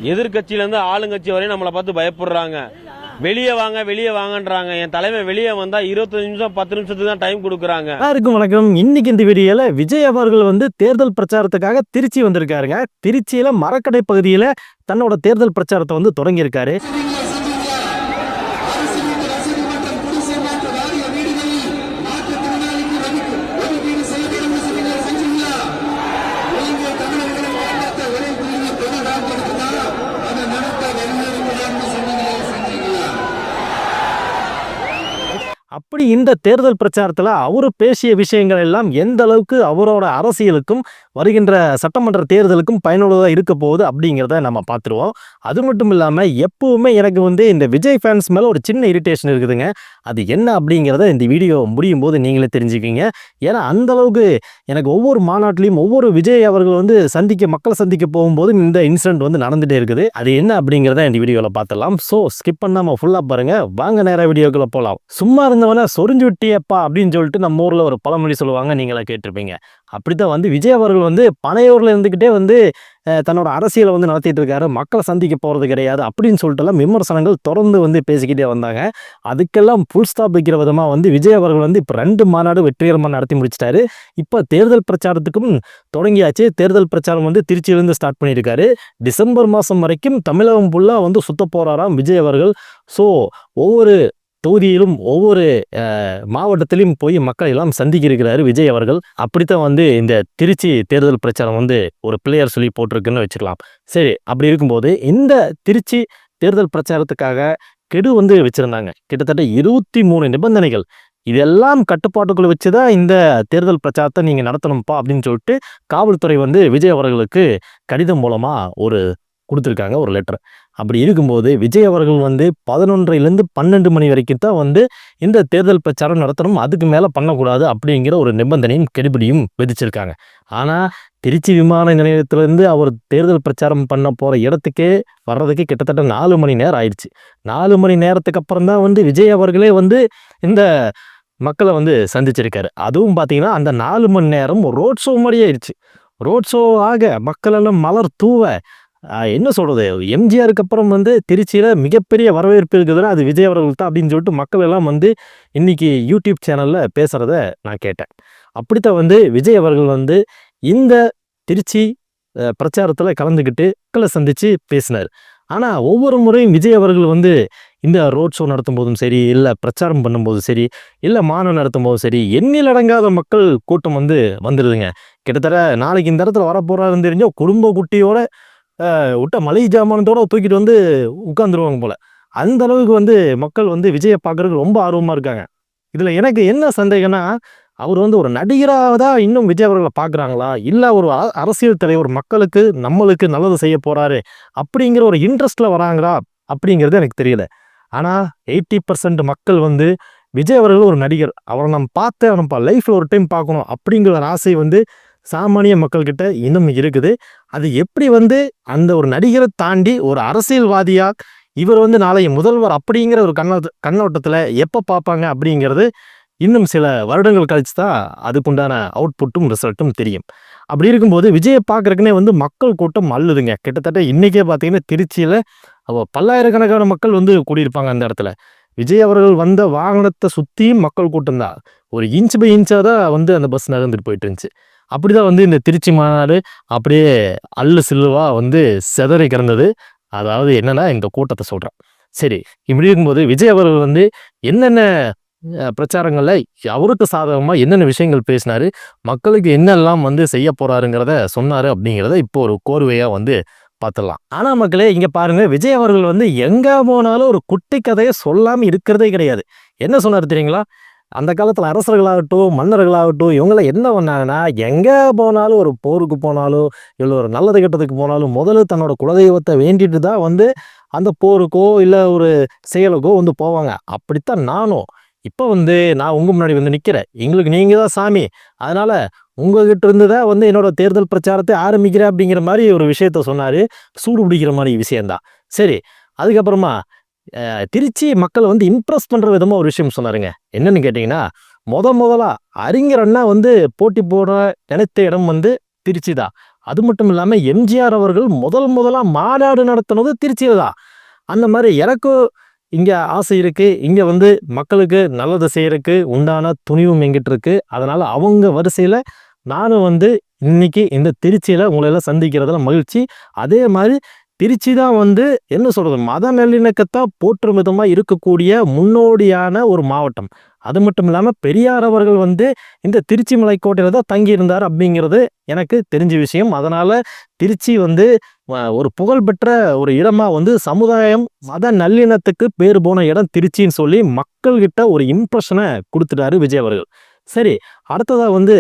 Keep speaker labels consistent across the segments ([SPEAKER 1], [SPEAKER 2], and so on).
[SPEAKER 1] எதிர்கட்சியிலேருந்து ஆளுங்கட்சி வரையும் நம்மளை பார்த்து பயப்படுறாங்க. வெளியே வாங்க வெளியே வாங்கன்றாங்க. என் தலைமை வெளியே வந்தா 25 நிமிஷம் 10 நிமிஷத்துக்கு தான் டைம் கொடுக்குறாங்க.
[SPEAKER 2] எல்லாருக்கும் வணக்கம். இன்னைக்கு இந்த வீடியோல விஜய் அவர்கள் தேர்தல் பிரச்சாரத்துக்காக திருச்சி வந்திருக்காருங்க. திருச்சியில மரக்கடை பகுதியில தன்னோட தேர்தல் பிரச்சாரத்தை தொடங்கி இருக்காரு. அப்படி இந்த தேர்தல் பிரச்சாரத்தில் அவரு பேசிய விஷயங்கள் எல்லாம் எந்த அளவுக்கு அவரோட அரசியலுக்கும் வருகின்ற சட்டமன்ற தேர்தலுக்கும் பயனுள்ளதாக இருக்க போகுது அப்படிங்கிறத நம்ம பார்த்துருவோம். அது மட்டும் இல்லாமல் எப்பவுமே எனக்கு இந்த விஜய் ஃபேன்ஸ் மேலே ஒரு சின்ன இரிட்டேஷன் இருக்குதுங்க. அது என்ன அப்படிங்கிறத இந்த வீடியோ முடியும் போது நீங்களே தெரிஞ்சுக்கிங்க. ஏன்னா அந்த அளவுக்கு எனக்கு ஒவ்வொரு மாநாட்டிலையும் ஒவ்வொரு விஜய் அவர்கள் மக்களை சந்திக்க போகும்போது இந்த இன்சிடென்ட் நடந்துகிட்டே இருக்குது. அது என்ன அப்படிங்கிறத இந்த வீடியோவில் பார்த்துடலாம். ஸோ ஸ்கிப் பண்ணாமல் ஃபுல்லாக பாருங்கள். வாங்க நேராக வீடியோக்குள்ளே போகலாம். சும்மா இருந்தவன சொரிஞ்சு விட்டியப்பா அப்படின்னு சொல்லிட்டு நம்ம ஊரில் ஒரு பழமொழி சொல்லுவாங்க, நீங்களா கேட்டிருப்பீங்க. அப்படித்தான் விஜய் அவர்கள் பனையூரில் இருந்துக்கிட்டே தன்னோட அரசியலை நடத்திட்டு இருக்காரு. மக்களை சந்திக்க போகிறது கிடையாது அப்படின்னு சொல்லிட்டுலாம் விமர்சனங்கள் தொடர்ந்து பேசிக்கிட்டே வந்தாங்க. அதுக்கெல்லாம் ஃபுல் ஸ்டாப் வைக்கிற விதமாக விஜய் அவர்கள் இப்போ 2 மாநாடு வெற்றிகரமாக நடத்தி முடிச்சிட்டாரு. இப்போ தேர்தல் பிரச்சாரத்துக்கும் தொடங்கியாச்சு. தேர்தல் பிரச்சாரம் திருச்சியிலேருந்து ஸ்டார்ட் பண்ணியிருக்காரு. டிசம்பர் மாதம் வரைக்கும் தமிழகம் ஃபுல்லாக சுத்த போகிறாராம் விஜய் அவர்கள். ஸோ ஒவ்வொரு தொகுதியிலும் ஒவ்வொரு மாவட்டத்திலும் போய் மக்கள் எல்லாம் சந்திக்க இருக்கிறாரு விஜய் அவர்கள். அப்படித்தான் இந்த திருச்சி தேர்தல் பிரச்சாரம் ஒரு பிளேயர் சொல்லி போட்டிருக்குன்னு வச்சுக்கலாம். சரி, அப்படி இருக்கும்போது இந்த திருச்சி தேர்தல் பிரச்சாரத்துக்காக கெடு வச்சிருந்தாங்க. கிட்டத்தட்ட 23 நிபந்தனைகள். இதெல்லாம் கட்டுப்பாட்டுக்குள்ள வச்சுதான் இந்த தேர்தல் பிரச்சாரத்தை நீங்க நடத்தணும்ப்பா அப்படின்னு சொல்லிட்டு காவல்துறை விஜய் அவர்களுக்கு கடிதம் மூலமா கொடுத்துருக்காங்க, ஒரு லெட்டர். அப்படி இருக்கும்போது விஜய் அவர்கள் 11லேருந்து 12 மணி வரைக்கும் தான் இந்த தேர்தல் பிரச்சாரம் நடத்தணும், அதுக்கு மேலே பண்ணக்கூடாது அப்படிங்கிற ஒரு நிபந்தனையும் கெடுபிடியும் விதிச்சிருக்காங்க. ஆனால் திருச்சி விமான நிலையத்திலேருந்து அவர் தேர்தல் பிரச்சாரம் பண்ண போகிற இடத்துக்கே வர்றதுக்கு கிட்டத்தட்ட 4 மணி நேரம் ஆயிடுச்சு. 4 மணி நேரத்துக்கு அப்புறம் தான் விஜய் அவர்களே இந்த மக்களை சந்திச்சிருக்காரு. அதுவும் பார்த்தீங்கன்னா அந்த 4 மணி நேரம் ரோட் ஷோ மாதிரியே ஆயிடுச்சு. ரோட் ஷோ ஆக மக்கள் எல்லாம் மலர் தூவ என்ன சொல்கிறது, எம்ஜிஆருக்கு அப்புறம் திருச்சியில் மிகப்பெரிய வரவேற்பு இருக்குதுன்னா அது விஜய் அவர்கள் தான் அப்படின்னு சொல்லிட்டு மக்கள் எல்லாம் இன்றைக்கி யூடியூப் சேனலில் பேசுகிறத நான் கேட்டேன். அப்படித்தான் விஜய் அவர்கள் இந்த திருச்சி பிரச்சாரத்தில் கலந்துக்கிட்டு மக்களை சந்தித்து பேசினார். ஆனால் ஒவ்வொரு முறையும் விஜய் அவர்கள் இந்த ரோட் ஷோ நடத்தும் போதும் சரி, இல்லை பிரச்சாரம் பண்ணும்போதும் சரி, இல்லை மாநாடு நடத்தும் போதும் சரி, எண்ணில் அடங்காத மக்கள் கூட்டம் வந்துடுதுங்க. கிட்டத்தட்ட நாளைக்கு இந்த இடத்துல வரப்போகிறாருன்னு தெரிஞ்சோ குடும்ப குட்டியோட விட்ட மளிகை ஜாமானத்தோடு தூக்கிட்டு உட்காந்துருவாங்க போல். அந்த அளவுக்கு மக்கள் விஜயை பார்க்குறதுக்கு ரொம்ப ஆர்வமாக இருக்காங்க. இதில் எனக்கு என்ன சந்தேகம்னா, அவர் ஒரு நடிகராக தான் இன்னும் விஜய் அவர்களை பார்க்குறாங்களா, இல்லை ஒரு அரசியல் தலைவர் மக்களுக்கு நம்மளுக்கு நல்லது செய்ய போகிறாரு அப்படிங்கிற ஒரு இன்ட்ரெஸ்ட்டில் வராங்களா அப்படிங்கிறது எனக்கு தெரியல. ஆனால் 80% மக்கள் விஜய் அவர்கள் ஒரு நடிகர், அவரை நம்ம பார்த்து நம்ம லைஃப்பில் ஒரு டைம் பார்க்கணும் அப்படிங்கிற ஒரு ஆசை சாமானிய மக்கள்கிட்ட இன்னும் இருக்குது. அது எப்படி அந்த ஒரு நடிகரை தாண்டி ஒரு அரசியல்வாதியாக இவர் நாளைய முதல்வர் அப்படிங்கிற ஒரு கண்ணோட்டத்தில் எப்போ பார்ப்பாங்க அப்படிங்கிறது இன்னும் சில வருடங்கள் கழிச்சு தான் அதுக்குண்டான அவுட்புட்டும் ரிசல்ட்டும் தெரியும். அப்படி இருக்கும்போது விஜயை பார்க்குறக்குனே மக்கள் கூட்டம் அள்ளுதுங்க. கிட்டத்தட்ட இன்றைக்கே பார்த்தீங்கன்னா திருச்சியில் பல்லாயிரக்கணக்கான மக்கள் கூடியிருப்பாங்க அந்த இடத்துல. விஜய் அவர்கள் வந்த வாகனத்தை சுற்றியும் மக்கள் கூட்டம் தான். ஒரு இன்ச் பை இன்ச்சாக தான் அந்த பஸ் நகர்ந்துட்டு போயிட்டு இருந்துச்சு. அப்படி தான் இந்த திருச்சி மாநாடு அப்படியே அல்லு சில்லுவாக செதறி கிடந்தது. அதாவது என்னன்னா இந்த கூட்டத்தை சொல்கிறேன். சரி, இப்படி இருக்கும்போது விஜய் அவர்கள் என்னென்ன பிரச்சாரங்களில் அவருக்கு சாதகமாக என்னென்ன விஷயங்கள் பேசினார், மக்களுக்கு என்னெல்லாம் செய்ய போகிறாருங்கிறத சொன்னார் அப்படிங்கிறத இப்போ ஒரு கோர்வையாக பார்த்துடலாம். ஆனால் மக்களே இங்கே பாருங்கள், விஜய் அவர்கள் எங்கே போனாலும் ஒரு குட்டி கதையை சொல்லாமல் இருக்கிறதே கிடையாது. என்ன சொன்னார் தெரியுங்களா? அந்த காலத்தில் அரசர்களாகட்டும் மன்னர்களாகட்டும் இவங்களாம் என்ன பண்ணாங்கன்னா, எங்கே போனாலும் ஒரு போருக்கு போனாலும் இல்லை ஒரு நல்லது கெட்டதுக்கு போனாலும் முதல்ல தன்னோட குலதெய்வத்தை வேண்டிட்டு தான் அந்த போருக்கோ இல்லை ஒரு செயலுக்கோ போவாங்க. அப்படித்தான் நானும் இப்போ நான் உங்கள் முன்னாடி நிற்கிறேன். எங்களுக்கு நீங்கள் தான் சாமி, அதனால் உங்ககிட்ட இருந்து தான் என்னோட தேர்தல் பிரச்சாரத்தை ஆரம்பிக்கிறேன் அப்படிங்கிற மாதிரி ஒரு விஷயத்த சொன்னார். சூடு பிடிக்கிற மாதிரி விஷயந்தான். சரி, அதுக்கப்புறமா திருச்சி மக்கள் இம்ப்ரெஸ் பண்ணுற விதமாக ஒரு விஷயம் சொன்னாருங்க. என்னன்னு கேட்டிங்கன்னா, முதலா அறிஞர் அண்ணா போட்டி போட நினைத்த இடம் திருச்சி தான். அது மட்டும் இல்லாம எம்ஜிஆர் அவர்கள் முதலா மாநாடு நடத்தினது திருச்சியில தான். அந்த மாதிரி எனக்கும் இங்க ஆசை இருக்கு. இங்க வந்து மக்களுக்கு நல்லது செய்யறதுக்கு உண்டான துணிவும் என்கிட்ட இருக்கு. அதனால அவங்க வரிசையில நானும் வந்து இன்னைக்கு இந்த திருச்சியில உங்களை எல்லாம் சந்திக்கிறதுல மகிழ்ச்சி. அதே மாதிரி திருச்சி தான் வந்து என்ன சொல்றது, மத நல்லிணக்கத்தை போற்றும் விதமா இருக்கக்கூடிய முன்னோடியான ஒரு மாவட்டம். அது மட்டும் இல்லாம பெரியார் அவர்கள் வந்து இந்த திருச்சி மலைக்கோட்டையில தான் தங்கி இருந்தார் அப்படிங்கிறது எனக்கு தெரிஞ்ச விஷயம். அதனால திருச்சி வந்து ஒரு புகழ்பெற்ற ஒரு இடமா வந்து சமுதாயம் மத நல்லிணத்துக்கு பேர் போன இடம் திருச்சின்னு சொல்லி மக்கள்கிட்ட ஒரு இம்ப்ரெஷனை கொடுத்துட்டாரு விஜய் அவர்கள். சரி, அடுத்ததா வந்து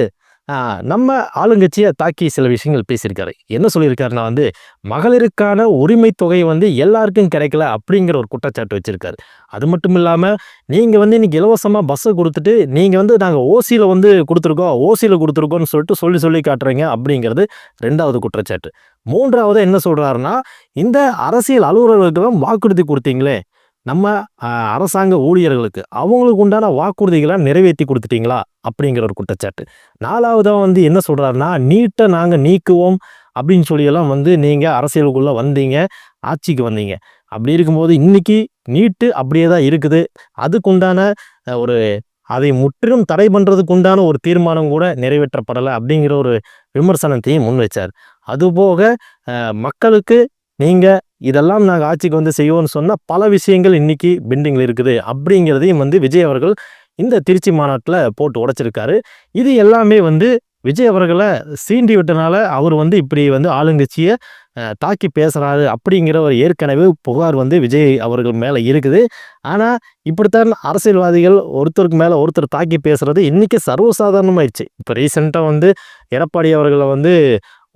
[SPEAKER 2] நம்ம ஆளுங்கட்சியை தாக்கி சில விஷயங்கள் பேசியிருக்காரு. என்ன சொல்லியிருக்காருன்னா வந்து மகளிருக்கான உரிமை தொகை வந்து எல்லாருக்கும் கிடைக்கல அப்படிங்கிற ஒரு குற்றச்சாட்டு வச்சிருக்காரு. அது மட்டும் இல்லாமல் நீங்கள் வந்து இன்னைக்கு இலவசமாக பஸ்ஸை கொடுத்துட்டு நீங்கள் வந்து நாங்கள் ஓசியில் கொடுத்துருக்கோம்னு சொல்லிட்டு சொல்லி காட்டுறீங்க அப்படிங்கிறது 2வது குற்றச்சாட்டு. 3வது என்ன சொல்கிறாருன்னா, இந்த அரசியல் அலுவலர்களுக்கு வாக்குறுதி கொடுத்தீங்களே நம்ம அரசாங்க ஊழியர்களுக்கு, அவங்களுக்கு உண்டான வாக்குறுதிகளை நிறைவேற்றி கொடுத்துட்டீங்களா அப்படிங்கிற ஒரு குற்றச்சாட்டு. 4வதா வந்து என்ன சொல்றாருன்னா, நீட்டை நாங்கள் நீக்குவோம் அப்படின்னு சொல்லியெல்லாம் வந்து நீங்கள் அரசியலுக்குள்ளே வந்தீங்க, ஆட்சிக்கு வந்தீங்க. அப்படி இருக்கும்போது இன்னைக்கு நீட்டு அப்படியே தான் இருக்குது. அதுக்குண்டான ஒரு அதை முற்றிலும் தடை பண்ணுறதுக்கு உண்டான ஒரு தீர்மானம் கூட நிறைவேற்றப்படலை அப்படிங்கிற ஒரு விமர்சனத்தையும் முன் வச்சார். அதுபோக மக்களுக்கு நீங்கள் இதெல்லாம் நாங்கள் ஆட்சிக்கு வந்து செய்வோம்னு சொன்னால் பல விஷயங்கள் இன்னைக்கு பெண்டிங்கில் இருக்குது அப்படிங்கிறதையும் வந்து விஜய் அவர்கள் இந்த திருச்சி மாநாட்டில் போட்டு உடைச்சிருக்காரு. இது எல்லாமே வந்து விஜய் அவர்களை சீண்டி விட்டனால அவர் வந்து இப்படி வந்து ஆளுங்கட்சியை தாக்கி பேசுகிறாரு அப்படிங்கிற ஒரு ஏற்கனவே புகார் வந்து விஜய் அவர்கள் மேலே இருக்குது. ஆனால் இப்படித்தான் அரசியல்வாதிகள் ஒருத்தருக்கு மேலே ஒருத்தர் தாக்கி பேசுகிறது இன்றைக்கி சர்வசாதாரணமாயிடுச்சு. இப்போ ரீசெண்டாக வந்து எடப்பாடி அவர்களை வந்து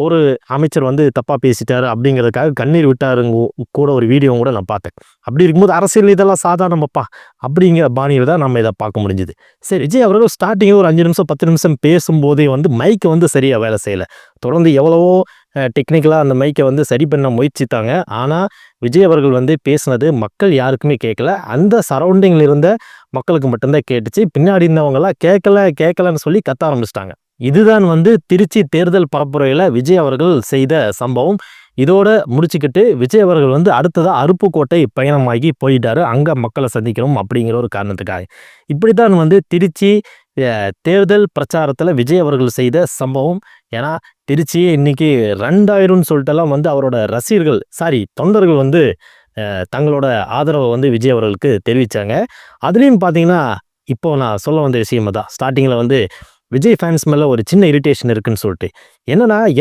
[SPEAKER 2] ஒரு அமைச்சர் வந்து தப்பாக பேசிட்டாரு அப்படிங்கிறதுக்காக கண்ணீர் விட்டாருங்க கூட ஒரு வீடியோ கூட நான் பார்த்தேன். அப்படி இருக்கும்போது அரசியல் இதெல்லாம் சாதாரணப்பா அப்படிங்கிற பாணியில் தான் நம்ம இதை பார்க்க முடிஞ்சுது. சரி, விஜய் அவர்கள் ஸ்டார்டிங்கில் ஒரு 5 நிமிஷம் 10 நிமிஷம் பேசும்போதே வந்து மைக்கை வந்து சரியாக வேலை செய்யலை. தொடர்ந்து எவ்வளவோ டெக்னிக்கலாக அந்த மைக்கை வந்து சரி பண்ண முயற்சித்தாங்க. ஆனால் விஜய் அவர்கள் வந்து பேசினது மக்கள் யாருக்குமே கேட்கல. அந்த சரௌண்டிங்கில் இருந்த மக்களுக்கு மட்டும்தான் கேட்டுச்சு. பின்னாடி இருந்தவங்களாம் கேட்கலன்னு சொல்லி கத்த ஆரம்பிச்சிட்டாங்க. இதுதான் வந்து திருச்சி தேர்தல் பரப்புரையில் விஜய் அவர்கள் செய்த சம்பவம். இதோட முடிச்சுக்கிட்டு விஜய் அவர்கள் வந்து அடுத்ததாக அருப்புக்கோட்டை பயணமாகி போயிட்டாரு, அங்கே மக்களை சந்திக்கணும் அப்படிங்கிற ஒரு காரணத்துக்காக. இப்படித்தான் வந்து திருச்சி தேர்தல் பிரச்சாரத்தில் விஜய் அவர்கள் செய்த சம்பவம். ஏன்னா திருச்சியே இன்னைக்கு 2000 சொல்லிட்டெல்லாம் வந்து அவரோட தொண்டர்கள் வந்து தங்களோட ஆதரவை வந்து விஜய் அவர்களுக்கு தெரிவித்தாங்க. அதுலேயும் பார்த்தீங்கன்னா இப்போ நான் சொல்ல வந்த விஷயம் தான், ஸ்டார்டிங்கில் வந்து விஜய் ஃபேன்ஸ் மேலே ஒரு சின்ன இரிட்டேஷன் இருக்குன்னு சொல்லிட்டு.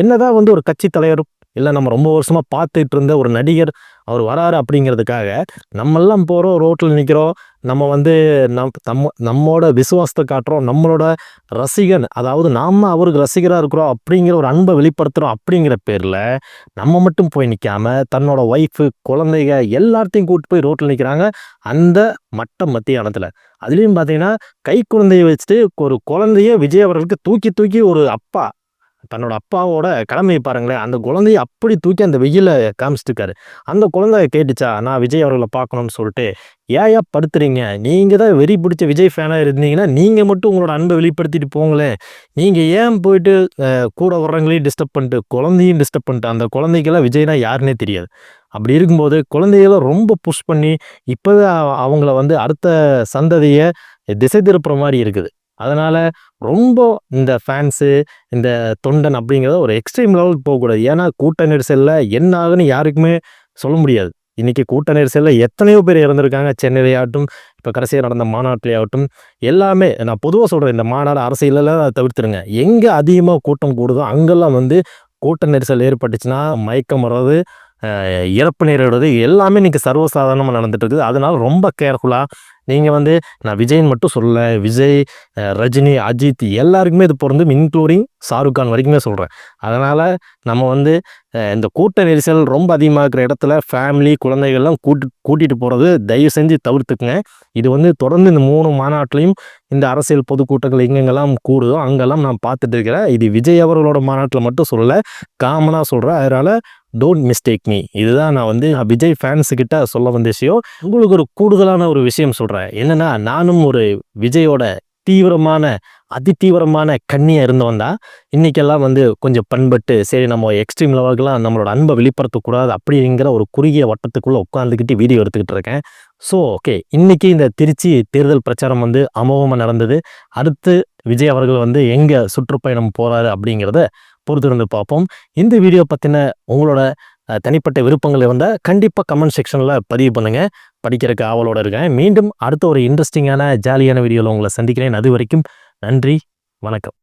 [SPEAKER 2] என்னதான் வந்து ஒரு கட்சி தலைவர் இல்லை நம்ம ரொம்ப வருஷமாக பார்த்துட்டு இருந்த ஒரு நடிகர் அவர் வராரு அப்படிங்கிறதுக்காக நம்மெல்லாம் போகிறோம், ரோட்டில் நிற்கிறோம், நம்ம வந்து நம்மோட விசுவாசத்தை காட்டுறோம், நம்மளோட ரசிகன், அதாவது நாம் அவருக்கு ரசிகராக இருக்கிறோம் அப்படிங்கிற ஒரு அன்பை வெளிப்படுத்துகிறோம் அப்படிங்கிற பேரில் நம்ம மட்டும் போய் நிற்காம தன்னோட ஒய்ஃபு குழந்தைங்க எல்லாத்தையும் கூப்பிட்டு போய் ரோட்டில் நிற்கிறாங்க அந்த மத்தியானத்தில். அதுலேயும் பார்த்தீங்கன்னா கை குழந்தைய வச்சுட்டு ஒரு குழந்தைய விஜய் அவர்களுக்கு தூக்கி ஒரு அப்பா தன்னோட அப்பாவோட கடமையை பாருங்களேன், அந்த குழந்தைய அப்படி தூக்கி அந்த வெயில காமிச்சிட்டுருக்காரு. அந்த குழந்தை கேட்டுச்சா நான் விஜய் அவர்களை பார்க்கணும்னு சொல்லிட்டு, ஏயா படுத்துறீங்க, நீங்கள் தான் வெறி பிடிச்ச விஜய் ஃபேனாக இருந்தீங்கன்னா நீங்கள் மட்டும் உங்களோட அன்பை வெளிப்படுத்திட்டு போங்களேன், நீங்கள் ஏன் போயிட்டு கூட வர்றவங்களையும் டிஸ்டர்ப் பண்ணிட்டு குழந்தையும் டிஸ்டர்ப் பண்ணிட்டு, அந்த குழந்தைக்கெல்லாம் விஜய்னா யாருன்னே தெரியாது. அப்படி இருக்கும்போது குழந்தைகளை ரொம்ப புஷ் பண்ணி இப்போவே அவங்கள வந்து அடுத்த சந்ததியை திசை திருப்புற மாதிரி இருக்குது. அதனால் ரொம்ப இந்த ஃபேன்ஸு இந்த தொண்டன் அப்படிங்கிறத ஒரு எக்ஸ்ட்ரீம் லெவலுக்கு போகக்கூடாது. ஏன்னா கூட்ட நெரிசலில் என்ன ஆகுன்னு யாருக்குமே சொல்ல முடியாது. இன்றைக்கி கூட்ட நெரிசலில் எத்தனையோ பேர் இறந்துருக்காங்க. சென்னையிலேயாகட்டும், இப்போ கடைசியாக நடந்த மாநாட்டிலேயாகட்டும், எல்லாமே நான் பொதுவாக சொல்கிறேன், இந்த மாநாடு அரசியலெல்லாம் தவிர்த்துருங்க. எங்கே அதிகமாக கூட்டம் கூடுதோ அங்கெல்லாம் வந்து கூட்ட நெரிசல் ஏற்பட்டுச்சுன்னா மயக்கம் வர்றது, இறப்பு நேரிடுறது எல்லாமே இன்றைக்கி சர்வசாதாரணமாக நடந்துட்டு இருக்குது. அதனால் ரொம்ப கேர்ஃபுல்லாக நீங்கள் வந்து நான் விஜய்ன்னு மட்டும் சொல்லலை, விஜய், ரஜினி, அஜித் எல்லாருக்குமே இது பொருந்தும், இன்க்ளூடிங் ஷாருக் கான் வரைக்குமே சொல்கிறேன். அதனால் நம்ம வந்து இந்த கூட்ட நெரிசல் ரொம்ப அதிகமாக இருக்கிற இடத்துல ஃபேமிலி குழந்தைகள்லாம் கூட்டிகிட்டு போகிறது தயவு செஞ்சு தவிர்த்துக்குங்க. இது வந்து தொடர்ந்து இந்த 3 மாநாட்டிலையும் இந்த அரசியல் பொதுக்கூட்டங்கள் எங்கெங்கெல்லாம் கூடுதோ அங்கெல்லாம் நான் பார்த்துட்டு இருக்கிறேன். இது விஜய் அவர்களோட மாநாட்டில் மட்டும் சொல்லலை, காமனாக சொல்கிறேன். அதனால் டோன்ட் மிஸ்டேக் மீ. இதுதான் நான் வந்து விஜய் ஃபேன்ஸுக்கிட்ட சொல்ல வந்த விஷயம். உங்களுக்கு ஒரு கூடுதலான ஒரு விஷயம் சொல்கிறேன். என்னென்னா, நானும் ஒரு விஜயோட அதிதீவிரமான கண்ணியாக இருந்தவன் தான். இன்றைக்கெல்லாம் வந்து கொஞ்சம் பண்பட்டு சரி நம்ம எக்ஸ்ட்ரீம் லெவலுக்குலாம் நம்மளோட அன்பை வெளிப்படுத்தக்கூடாது அப்படிங்கிற ஒரு குறுகிய வட்டத்துக்குள்ளே உட்காந்துக்கிட்டு வீடியோ எடுத்துக்கிட்டு இருக்கேன். ஸோ ஓகே, இன்றைக்கி இந்த திருச்சி தேர்தல் பிரச்சாரம் வந்து அமோகமாக நடந்தது. அடுத்து விஜய் அவர்கள் வந்து எங்கே சுற்றுப்பயணம் போகிறாரு அப்படிங்கிறத பொறுத்திருந்து பார்ப்போம். இந்த வீடியோ பற்றின உங்களோட தனிப்பட்ட விருப்பங்கள் இருந்தால் கண்டிப்பாக கமெண்ட் செக்ஷனில் பதிவு பண்ணுங்கள். படிக்கிறதுக்கு ஆவலோடு இருக்கேன். மீண்டும் அடுத்த ஒரு இன்ட்ரெஸ்டிங்கான ஜாலியான வீடியோவில் உங்களை சந்திக்கிறேன். அது வரைக்கும் நன்றி, வணக்கம்.